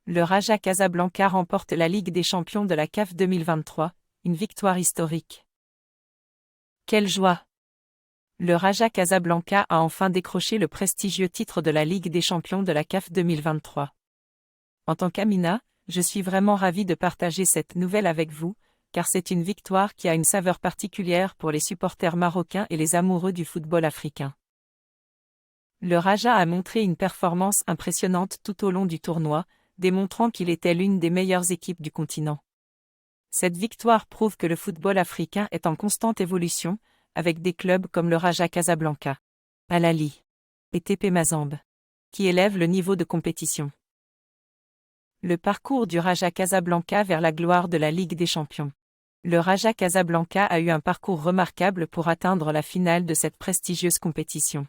Le Raja Casablanca remporte la Ligue des champions de la CAF 2023, une victoire historique. Quelle joie! Le Raja Casablanca a enfin décroché le prestigieux titre de la Ligue des champions de la CAF 2023. En tant qu'Amina, je suis vraiment ravie de partager cette nouvelle avec vous, car c'est une victoire qui a une saveur particulière pour les supporters marocains et les amoureux du football africain. Le Raja a montré une performance impressionnante tout au long du tournoi, démontrant qu'il était l'une des meilleures équipes du continent. Cette victoire prouve que le football africain est en constante évolution, avec des clubs comme le Raja Casablanca, Al Ahly et TP Mazembe, qui élèvent le niveau de compétition. Le parcours du Raja Casablanca vers la gloire de la Ligue des champions. Le Raja Casablanca a eu un parcours remarquable pour atteindre la finale de cette prestigieuse compétition.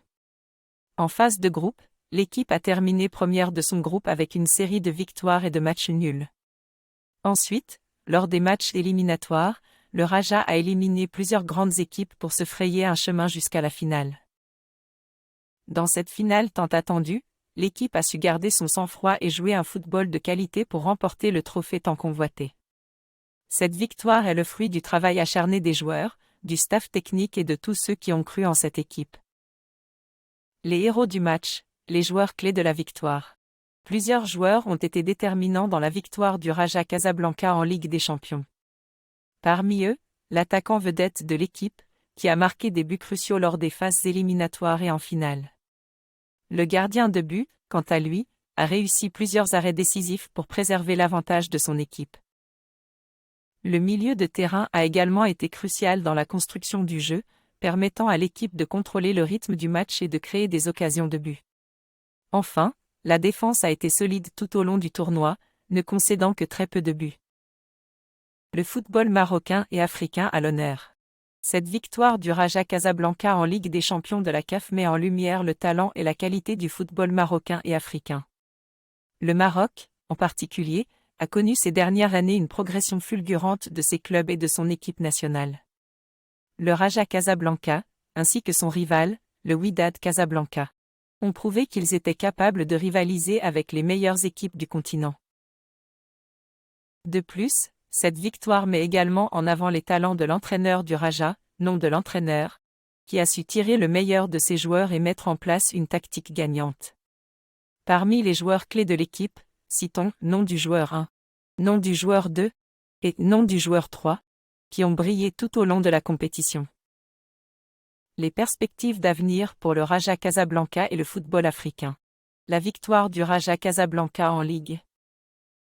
En phase de groupe, l'équipe a terminé première de son groupe avec une série de victoires et de matchs nuls. Ensuite, lors des matchs éliminatoires, le Raja a éliminé plusieurs grandes équipes pour se frayer un chemin jusqu'à la finale. Dans cette finale tant attendue, l'équipe a su garder son sang-froid et jouer un football de qualité pour remporter le trophée tant convoité. Cette victoire est le fruit du travail acharné des joueurs, du staff technique et de tous ceux qui ont cru en cette équipe. Les héros du match, les joueurs clés de la victoire. Plusieurs joueurs ont été déterminants dans la victoire du Raja Casablanca en Ligue des champions. Parmi eux, l'attaquant vedette de l'équipe, qui a marqué des buts cruciaux lors des phases éliminatoires et en finale. Le gardien de but, quant à lui, a réussi plusieurs arrêts décisifs pour préserver l'avantage de son équipe. Le milieu de terrain a également été crucial dans la construction du jeu, permettant à l'équipe de contrôler le rythme du match et de créer des occasions de but. Enfin, la défense a été solide tout au long du tournoi, ne concédant que très peu de buts. Le football marocain et africain à l'honneur. Cette victoire du Raja Casablanca en Ligue des champions de la CAF met en lumière le talent et la qualité du football marocain et africain. Le Maroc, en particulier, a connu ces dernières années une progression fulgurante de ses clubs et de son équipe nationale. Le Raja Casablanca, ainsi que son rival, le Wydad Casablanca, ont prouvé qu'ils étaient capables de rivaliser avec les meilleures équipes du continent. De plus, cette victoire met également en avant les talents de l'entraîneur du Raja, non de l'entraîneur, qui a su tirer le meilleur de ses joueurs et mettre en place une tactique gagnante. Parmi les joueurs clés de l'équipe, citons nom du joueur 1, nom du joueur 2 et nom du joueur 3, qui ont brillé tout au long de la compétition. Les perspectives d'avenir pour le Raja Casablanca et le football africain. La victoire du Raja Casablanca en Ligue.